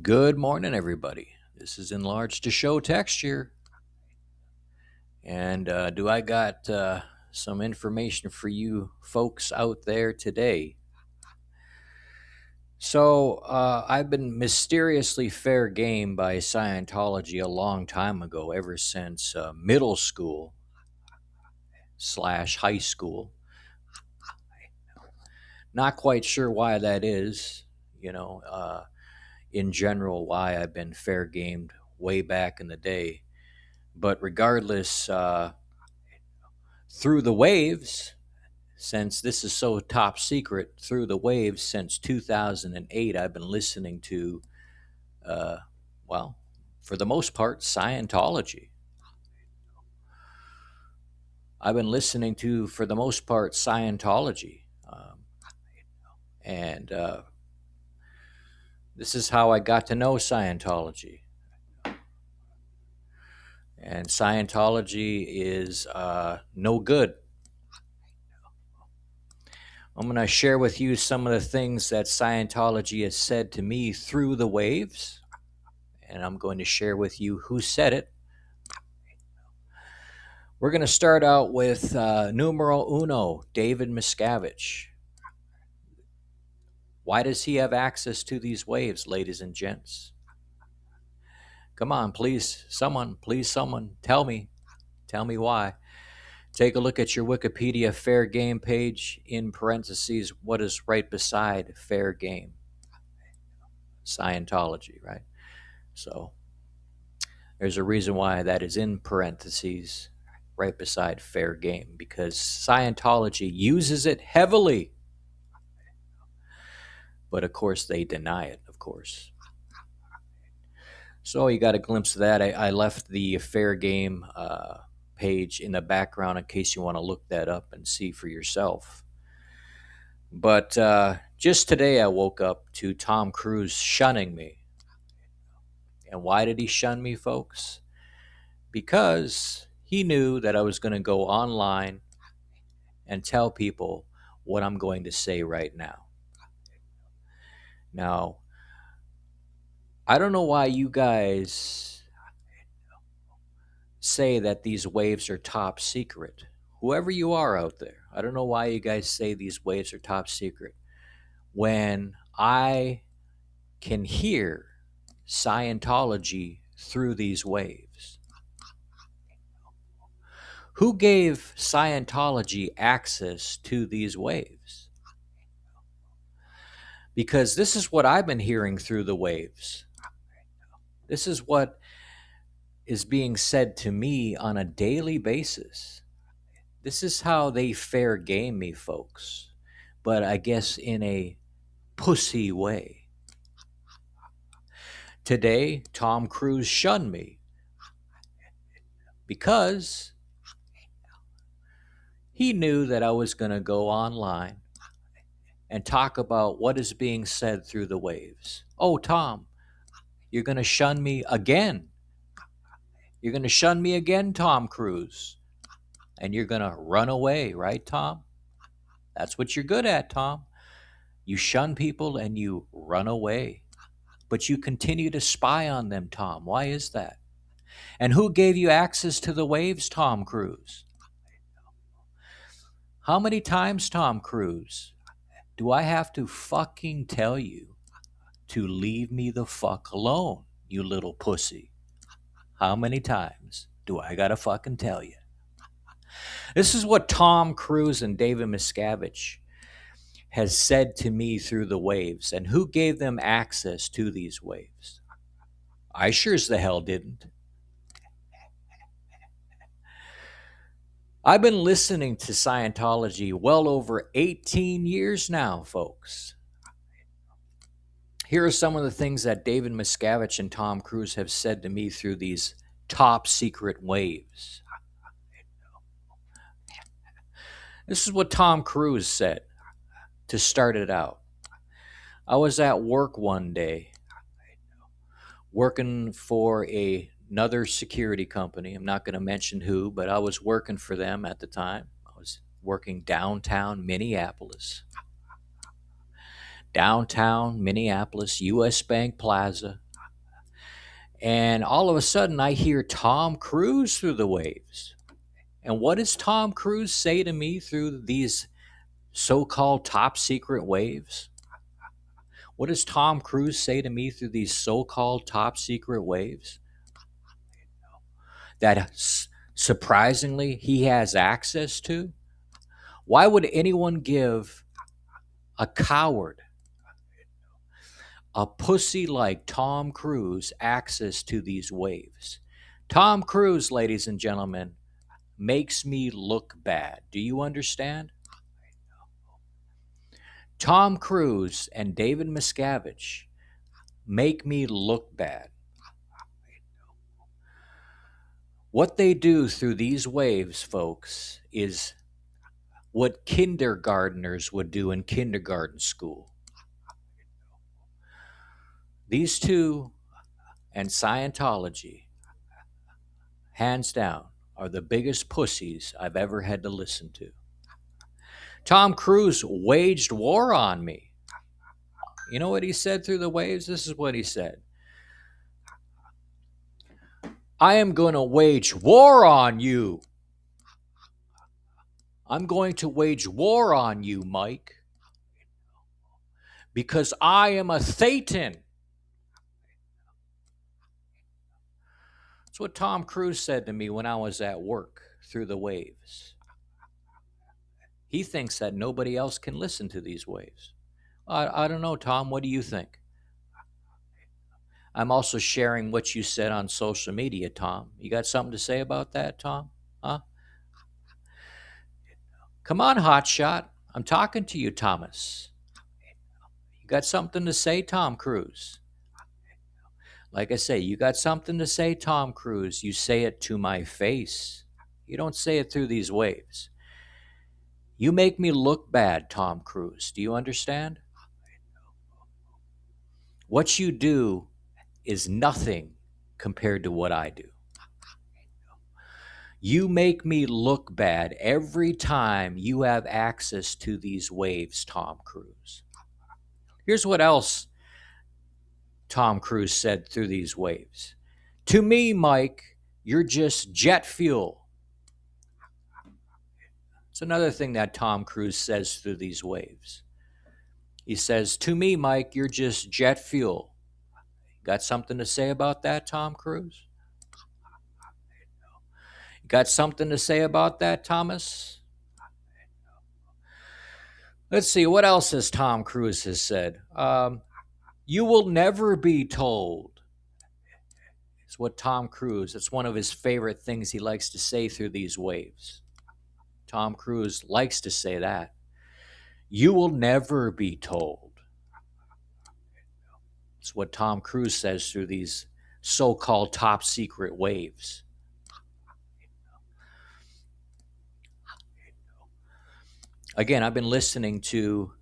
Good morning, everybody. This is enlarged to show texture. And do I got some information for you folks out there today? So, I've been mysteriously fair game by Scientology a long time ago, ever since middle school slash high school. Not quite sure why that is, you know, in general, why I've been fair gamed way back in the day. But regardless, through the waves, since this is so top secret, through the waves since 2008, I've been listening to, uh, well, for the most part, Scientology. I've been listening to, for the most part, Scientology. And this is how I got to know Scientology. And Scientology is no good. I'm going to share with you some of the things that Scientology has said to me through the waves, and I'm going to share with you who said it. We're going to start out with numero uno, David Miscavige. Why does he have access to these waves, ladies and gents? Come on, please, someone, tell me. Tell me why. Take a look at your Wikipedia fair game page. In parentheses, what is right beside fair game? Scientology, right? So there's a reason why that is in parentheses right beside fair game, because Scientology uses it heavily. But of course, they deny it, of course. So you got a glimpse of that. I left the fair game page in the background in case you want to look that up and see for yourself. But just today, I woke up to Tom Cruise shunning me. And why did he shun me, folks? Because he knew that I was going to go online and tell people what I'm going to say right now. Now, I don't know why you guys say that these waves are top secret. Whoever you are out there, I don't know why you guys say these waves are top secret when I can hear Scientology through these waves. Who gave Scientology access to these waves? Because this is what I've been hearing through the waves. This is what is being said to me on a daily basis. This is how they fair game me, folks. But I guess in a pussy way. Today, Tom Cruise shunned me because he knew that I was going to go online and talk about what is being said through the waves. Oh, Tom, you're going to shun me again. You're going to shun me again, Tom Cruise. And you're going to run away, right, Tom? That's what you're good at, Tom. You shun people and you run away. But you continue to spy on them, Tom. Why is that? And who gave you access to the waves, Tom Cruise? How many times, Tom Cruise, do I have to fucking tell you to leave me the fuck alone, you little pussy? How many times do I gotta fucking tell you? This is what Tom Cruise and David Miscavige has said to me through the waves. And who gave them access to these waves? I sure as the hell didn't. I've been listening to Scientology well over 18 years now, folks. Here are some of the things that David Miscavige and Tom Cruise have said to me through these top secret waves. This is what Tom Cruise said to start it out. I was at work one day working for another security company. I'm not going to mention who, but I was working for them at the time. I was working downtown Minneapolis. Downtown Minneapolis, US Bank Plaza. And all of a sudden, I hear Tom Cruise through the waves. And what does Tom Cruise say to me through these so called top secret waves? What does Tom Cruise say to me through these so called top secret waves? That surprisingly he has access to? Why would anyone give a coward, a pussy like Tom Cruise, access to these waves? Tom Cruise, ladies and gentlemen, makes me look bad. Do you understand? Tom Cruise and David Miscavige make me look bad. What they do through these waves, folks, is what kindergartners would do in kindergarten school. These two and Scientology, hands down, are the biggest pussies I've ever had to listen to. Tom Cruise waged war on me. You know what he said through the waves? This is what he said. I am going to wage war on you. I'm going to wage war on you, Mike, because I am a Thetan. That's what Tom Cruise said to me when I was at work through the waves. He thinks that nobody else can listen to these waves. I don't know, Tom. What do you think? I'm also sharing what you said on social media, Tom. You got something to say about that, Tom? Huh? Come on, hotshot. I'm talking to you, Thomas. You got something to say, Tom Cruise? Like I say, you got something to say, Tom Cruise. You say it to my face. You don't say it through these waves. You make me look bad, Tom Cruise. Do you understand? What you do is nothing compared to what I do. You make me look bad every time you have access to these waves, Tom Cruise. Here's what else Tom Cruise said through these waves. To me, Mike, you're just jet fuel. It's another thing that Tom Cruise says through these waves. He says, to me, Mike, you're just jet fuel. Got something to say about that, Tom Cruise? Got something to say about that, Thomas? Let's see, what else has Tom Cruise has said? You will never be told. It's what Tom Cruise, it's one of his favorite things he likes to say through these waves. Tom Cruise likes to say that. You will never be told. It's what Tom Cruise says through these so-called top secret waves. Again, I've been listening to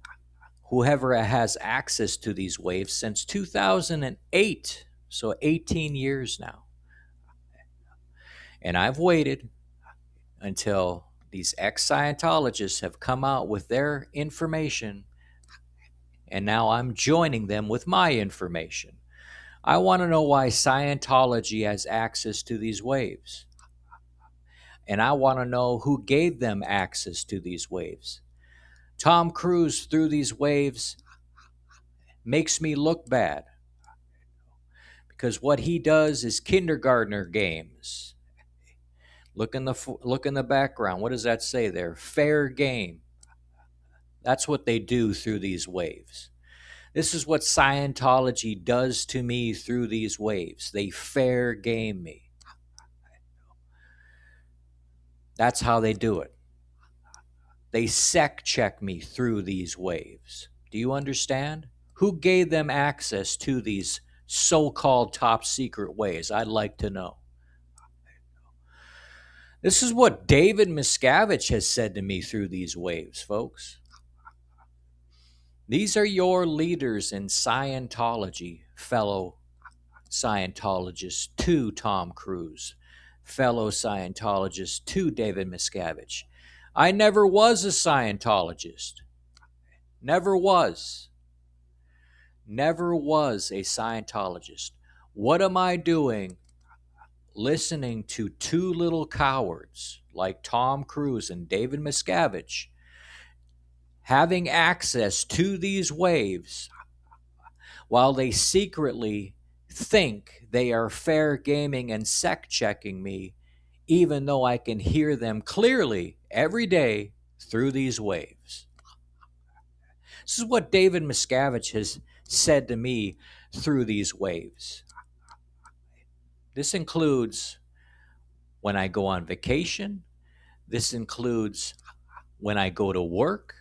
whoever has access to these waves since 2008, so 18 years now. And I've waited until these ex-Scientologists have come out with their information, and now I'm joining them with my information. I want to know why Scientology has access to these waves. And I want to know who gave them access to these waves. Tom Cruise, through these waves, makes me look bad. Because what he does is kindergartner games. Look in the background. What does that say there? Fair game. That's what they do through these waves. This is what Scientology does to me through these waves. They fair game me. That's how they do it. They sec check me through these waves. Do you understand? Who gave them access to these so-called top secret ways? I'd like to know. This is what David Miscavige has said to me through these waves, folks. These are your leaders in Scientology, fellow Scientologists, to Tom Cruise, fellow Scientologists, to David Miscavige. I never was a Scientologist. Never was. Never was a Scientologist. What am I doing listening to two little cowards like Tom Cruise and David Miscavige having access to these waves while they secretly think they are fair gaming and sec checking me, even though I can hear them clearly every day through these waves? This is what David Miscavige has said to me through these waves. This includes when I go on vacation. This includes when I go to work.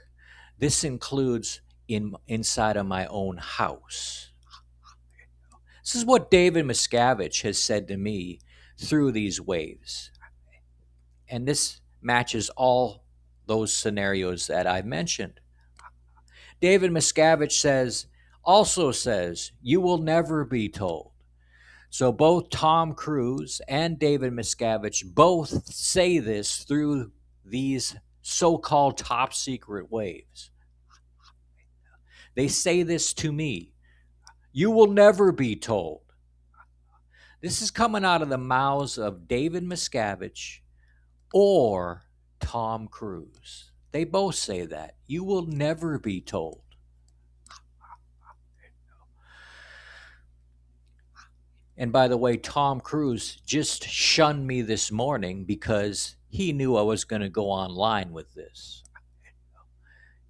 This includes inside of my own house. This is what David Miscavige has said to me through these waves. And this matches all those scenarios that I mentioned. David Miscavige also says, you will never be told. So both Tom Cruise and David Miscavige both say this through these so-called top secret waves. They say this to me. You will never be told. This is coming out of the mouths of David Miscavige or Tom Cruise. They both say that. You will never be told. And by the way, Tom Cruise just shunned me this morning because he knew I was going to go online with this.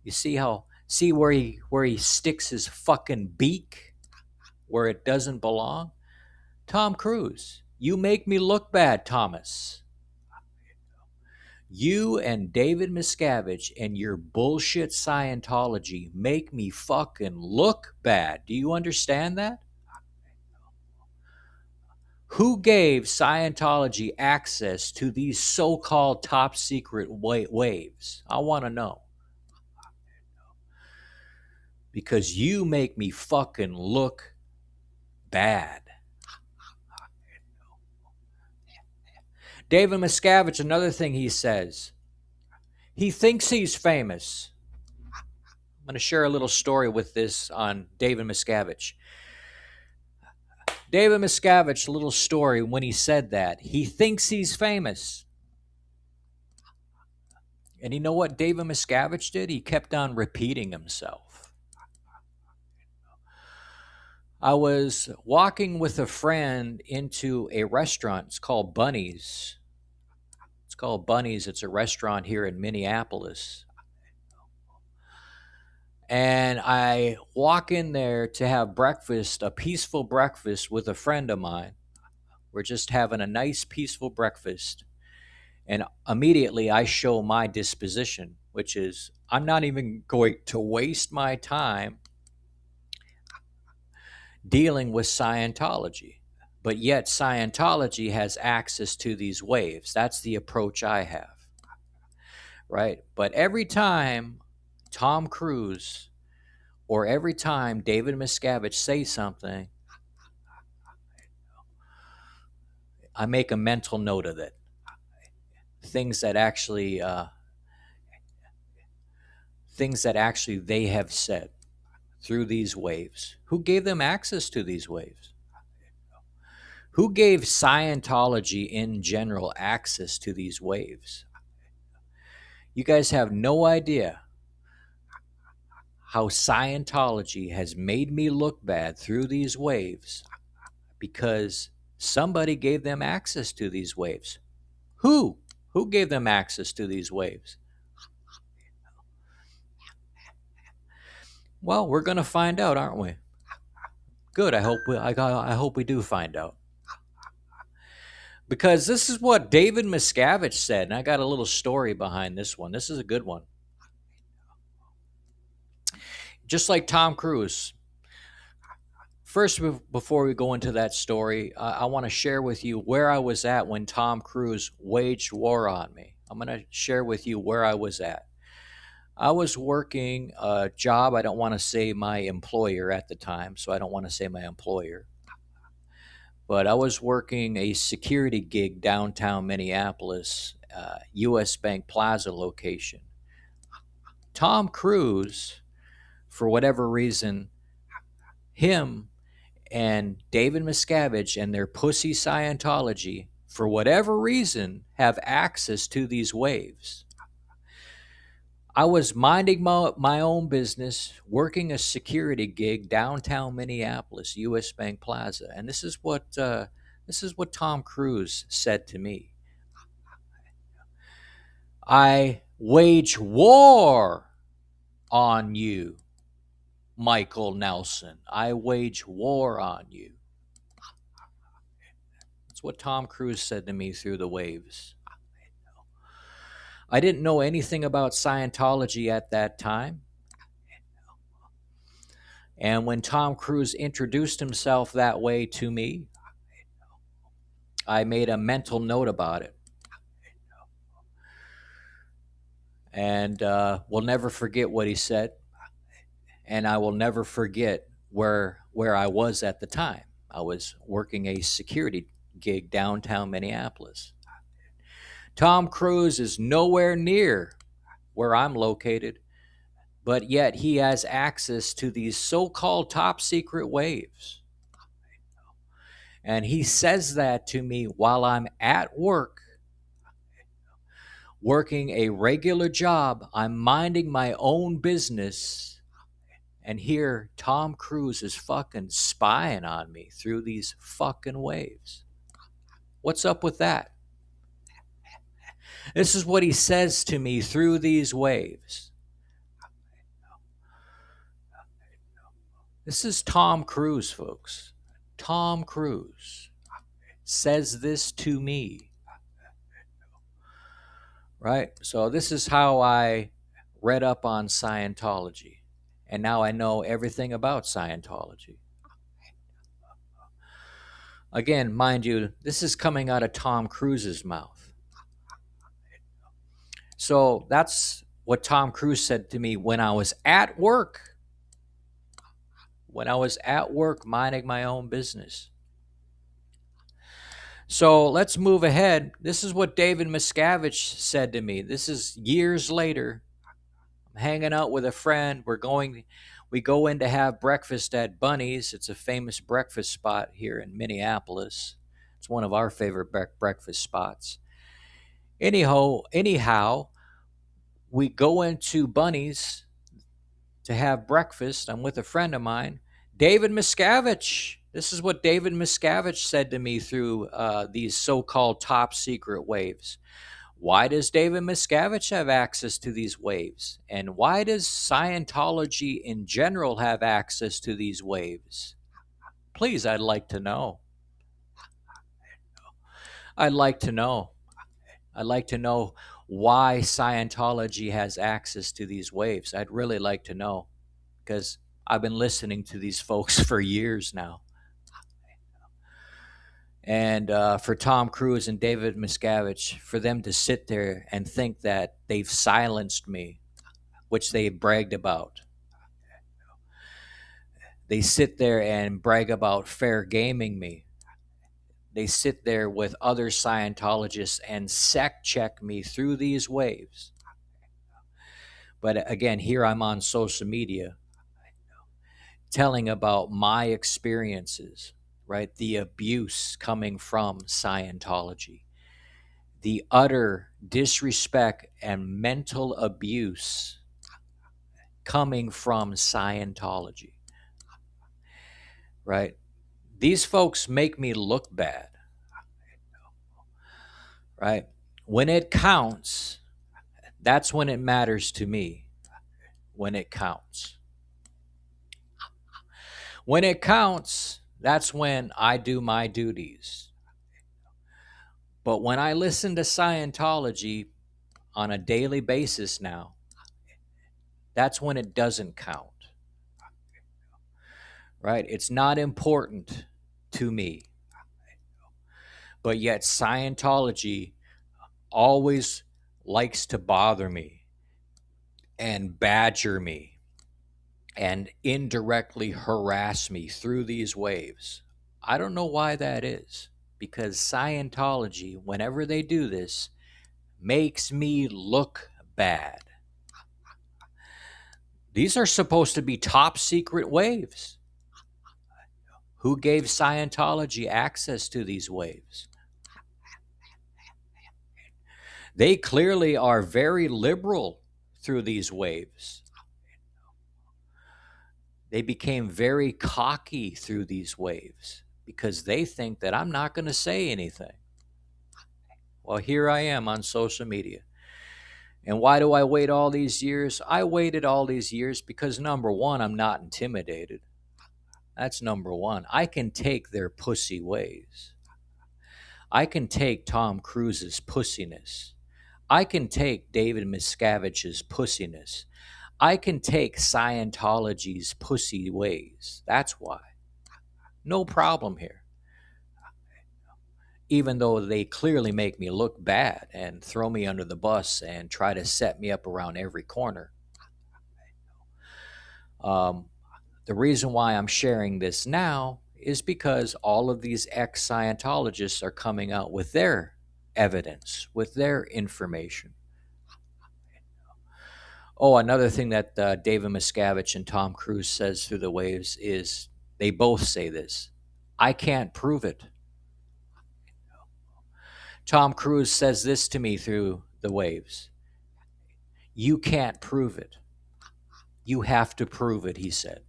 You see where he sticks his fucking beak where it doesn't belong? Tom Cruise, you make me look bad, Thomas. You and David Miscavige and your bullshit Scientology make me fucking look bad. Do you understand that? Who gave Scientology access to these so-called top secret waves? I want to know. Because you make me fucking look bad. David Miscavige, another thing he says, he thinks he's famous. I'm going to share a little story with this on David Miscavige. David Miscavige, a little story when he said that. He thinks he's famous. And you know what David Miscavige did? He kept on repeating himself. I was walking with a friend into a restaurant. It's called Bunny's. It's called Bunny's. It's a restaurant here in Minneapolis. And I walk in there to have breakfast, a peaceful breakfast with a friend of mine. We're just having a nice, peaceful breakfast. And immediately I show my disposition, which is I'm not even going to waste my time dealing with Scientology. But yet Scientology has access to these waves. That's the approach I have. Right? But every time Tom Cruise or every time David Miscavige says something, I make a mental note of it. Things that actually they have said through these waves. Who gave them access to these waves? Who gave Scientology in general access to these waves? You guys have no idea how Scientology has made me look bad through these waves because somebody gave them access to these waves. Who? Who gave them access to these waves? Well, we're going to find out, aren't we? Good. I hope we do find out. Because this is what David Miscavige said, and I got a little story behind this one. This is a good one. Just like Tom Cruise. First, before we go into that story, I want to share with you where I was at when Tom Cruise waged war on me. I'm going to share with you where I was at. I was working a job. I don't want to say my employer at the time, so I don't want to say my employer. But I was working a security gig downtown Minneapolis, U.S. Bank Plaza location. Tom Cruise, for whatever reason, him and David Miscavige and their pussy Scientology, for whatever reason, have access to these waves. I was minding my own business, working a security gig downtown Minneapolis, U.S. Bank Plaza, and this is what Tom Cruise said to me. I wage war on you, Michael Nelson. I wage war on you. That's what Tom Cruise said to me through the waves. I didn't know anything about Scientology at that time. And when Tom Cruise introduced himself that way to me, I made a mental note about it. And we'll never forget what he said. And I will never forget where I was at the time. I was working a security gig downtown Minneapolis. Tom Cruise is nowhere near where I'm located, but yet he has access to these so-called top secret waves. And he says that to me while I'm at work, working a regular job. I'm minding my own business. And here Tom Cruise is fucking spying on me through these fucking waves. What's up with that? This is what he says to me through these waves. This is Tom Cruise, folks. Tom Cruise says this to me. Right? So this is how I read up on Scientology. And now I know everything about Scientology. Again, mind you, this is coming out of Tom Cruise's mouth. So that's what Tom Cruise said to me when I was at work. When I was at work minding my own business. So let's move ahead. This is what David Miscavige said to me. This is years later. I'm hanging out with a friend. We go in to have breakfast at Bunny's. It's a famous breakfast spot here in Minneapolis. It's one of our favorite breakfast spots. Anyhow, we go into Bunny's to have breakfast. I'm with a friend of mine, David Miscavige. This is what David Miscavige said to me through these so-called top secret waves. Why does David Miscavige have access to these waves? And why does Scientology in general have access to these waves? Please, I'd like to know. I'd like to know. I'd like to know why Scientology has access to these waves. I'd really like to know, because I've been listening to these folks for years now. And for Tom Cruise and David Miscavige, for them to sit there and think that they've silenced me, which they bragged about. They sit there and brag about fair gaming me. They sit there with other Scientologists and sec check me through these waves. But again, here I'm on social media telling about my experiences, right? The abuse coming from Scientology, the utter disrespect and mental abuse coming from Scientology, right? These folks make me look bad, right? When it counts, that's when it matters to me, when it counts. When it counts, that's when I do my duties. But when I listen to Scientology on a daily basis now, that's when it doesn't count. Right? It's not important to me. But yet Scientology always likes to bother me and badger me and indirectly harass me through these waves. I don't know why that is, because Scientology, whenever they do this, makes me look bad. These are supposed to be top secret waves. Who gave Scientology access to these waves? They clearly are very liberal through these waves. They became very cocky through these waves because they think that I'm not going to say anything. Well, here I am on social media. And why do I wait all these years? I waited all these years because, number one, I'm not intimidated. That's number one. I can take their pussy ways. I can take Tom Cruise's pussiness. I can take David Miscavige's pussiness. I can take Scientology's pussy ways. That's why. No problem here. Even though they clearly make me look bad and throw me under the bus and try to set me up around every corner. The reason why I'm sharing this now is because all of these ex-Scientologists are coming out with their evidence, with their information. Oh, another thing that David Miscavige and Tom Cruise says through the waves is they both say this: I can't prove it. Tom Cruise says this to me through the waves: you can't prove it. You have to prove it, he said.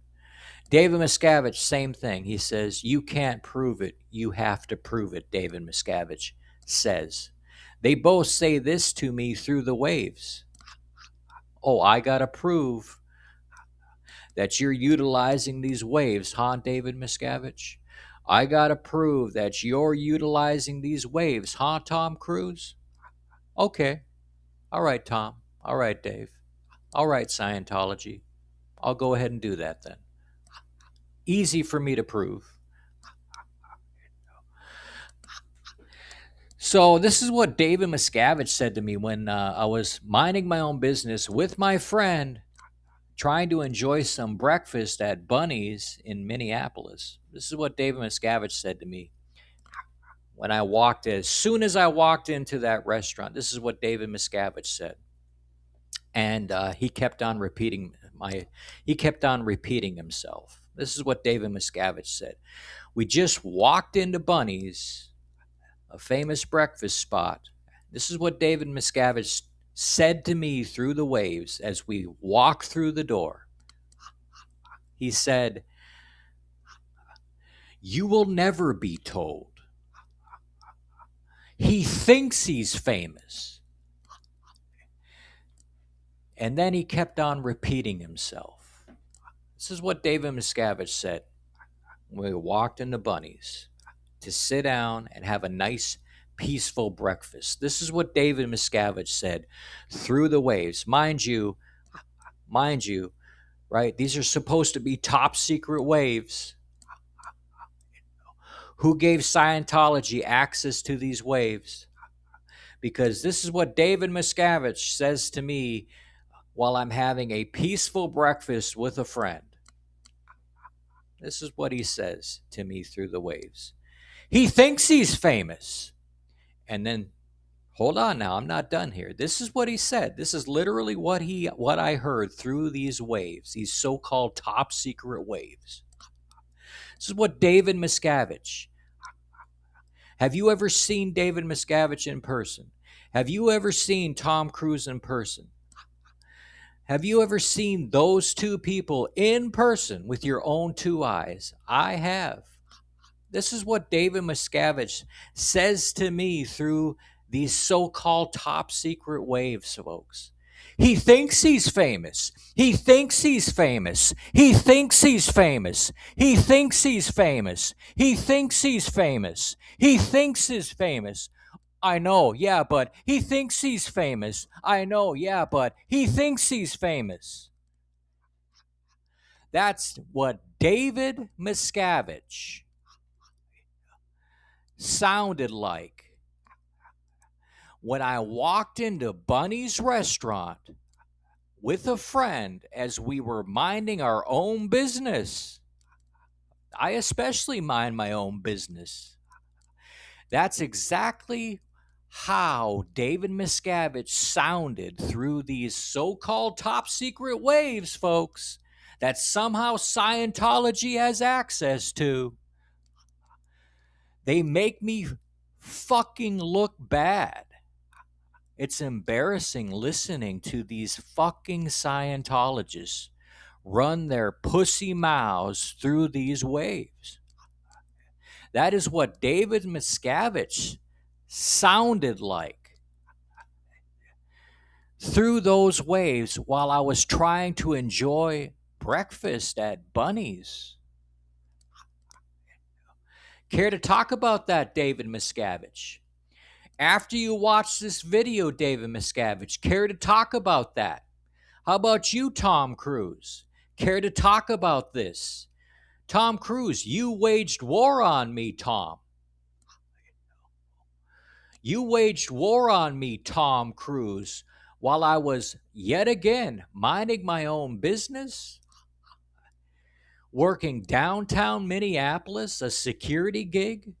David Miscavige, same thing. He says, you can't prove it. You have to prove it, David Miscavige says. They both say this to me through the waves. Oh, I got to prove that you're utilizing these waves, huh, David Miscavige? I got to prove that you're utilizing these waves, huh, Tom Cruise? Okay. All right, Tom. All right, Dave. All right, Scientology. I'll go ahead and do that then. Easy for me to prove. So this is what David Miscavige said to me when I was minding my own business with my friend, trying to enjoy some breakfast at Bunny's in Minneapolis. This is what David Miscavige said to me when I walked, as soon as I walked into that restaurant. This is what David Miscavige said. And he kept on repeating himself. This is what David Miscavige said. We just walked into Bunny's, a famous breakfast spot. This is what David Miscavige said to me through the waves as we walked through the door. He said, you will never be told. He thinks he's famous. And then he kept on repeating himself. This is what David Miscavige said when we walked into Bunny's to sit down and have a nice, peaceful breakfast. This is what David Miscavige said through the waves. Mind you, right? These are supposed to be top secret waves. Who gave Scientology access to these waves? Because this is what David Miscavige says to me while I'm having a peaceful breakfast with a friend. This is what he says to me through the waves. He thinks he's famous. And then, hold on now, I'm not done here. This is what he said. This is literally what I heard through these waves, these so-called top secret waves. This is what David Miscavige. Have you ever seen David Miscavige in person? Have you ever seen Tom Cruise in person? Have you ever seen those two people in person with your own two eyes? I have. This is what David Miscavige says to me through these so-called top secret waves, folks. He thinks he's famous. He thinks he's famous. He thinks he's famous. He thinks he's famous. He thinks he's famous. He thinks he's famous. I know, yeah, but he thinks he's famous. I know, yeah, but he thinks he's famous. That's what David Miscavige sounded like when I walked into Bunny's restaurant with a friend as we were minding our own business. I especially mind my own business. That's exactly how David Miscavige sounded through these so-called top secret waves, folks, that somehow Scientology has access to. They make me fucking look bad. It's embarrassing listening to these fucking Scientologists run their pussy mouths through these waves. That is what David Miscavige sounded like through those waves while I was trying to enjoy breakfast at Bunny's. Care to talk about that, David Miscavige? After you watch this video, David Miscavige, care to talk about that? How about you, Tom Cruise? Care to talk about this? Tom Cruise, you waged war on me, Tom. You waged war on me, Tom Cruise, while I was yet again minding my own business, working downtown Minneapolis, a security gig,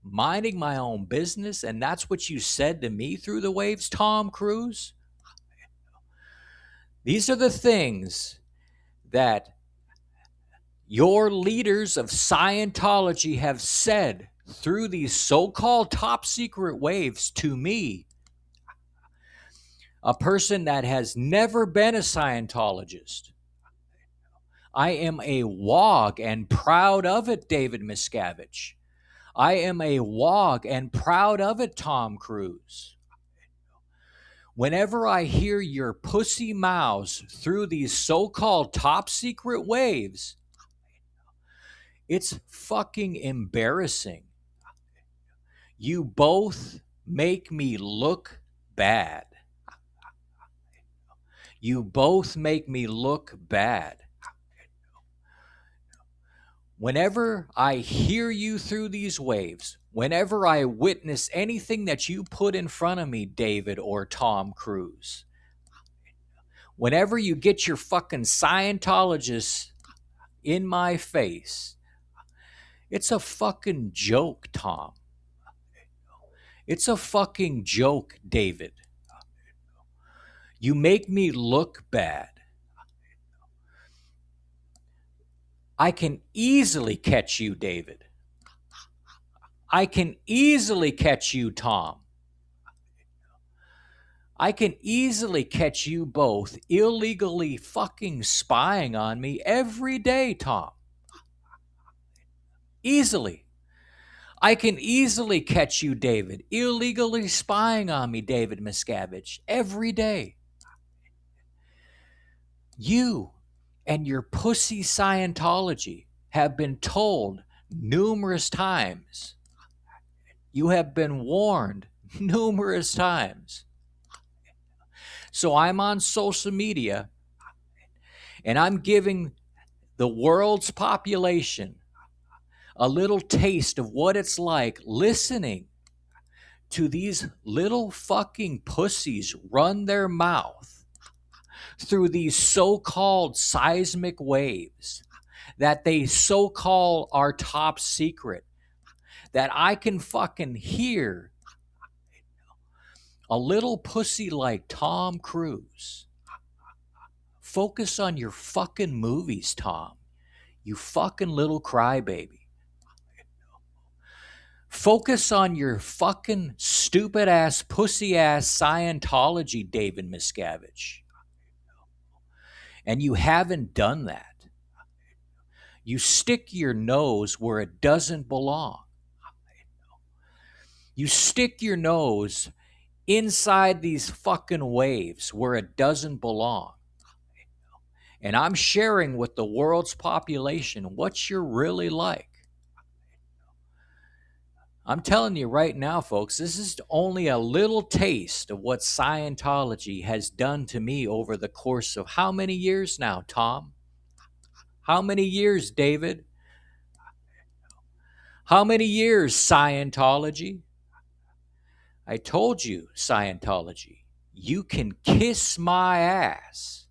minding my own business, and that's what you said to me through the waves, Tom Cruise? These are the things that your leaders of Scientology have said through these so-called top secret waves to me, a person that has never been a Scientologist. I am a WOG and proud of it, David Miscavige. I am a WOG and proud of it, Tom Cruise. Whenever I hear your pussy mouths through these so-called top secret waves, it's fucking embarrassing. You both make me look bad. You both make me look bad. Whenever I hear you through these waves, whenever I witness anything that you put in front of me, David or Tom Cruise, whenever you get your fucking Scientologists in my face, it's a fucking joke, Tom. It's a fucking joke, David. You make me look bad. I can easily catch you, David. I can easily catch you, Tom. I can easily catch you both illegally fucking spying on me every day, Tom. Easily. I can easily catch you, David, illegally spying on me, David Miscavige, every day. You and your pussy Scientology have been told numerous times. You have been warned numerous times. So I'm on social media and I'm giving the world's population a little taste of what it's like listening to these little fucking pussies run their mouth through these so-called seismic waves that they so-call are top secret, that I can fucking hear a little pussy like Tom Cruise. Focus on your fucking movies, Tom. You fucking little crybaby. Focus on your fucking stupid ass, pussy ass Scientology, David Miscavige. And you haven't done that. You stick your nose where it doesn't belong. You stick your nose inside these fucking waves where it doesn't belong. And I'm sharing with the world's population what you're really like. I'm telling you right now, folks, this is only a little taste of what Scientology has done to me over the course of how many years now, Tom? How many years, David? How many years, Scientology? I told you, Scientology, you can kiss my ass.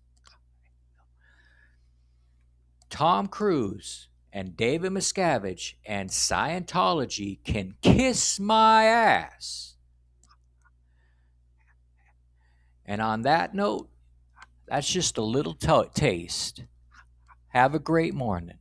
Tom Cruise and David Miscavige and Scientology can kiss my ass. And on that note, that's just a little taste. Have a great morning.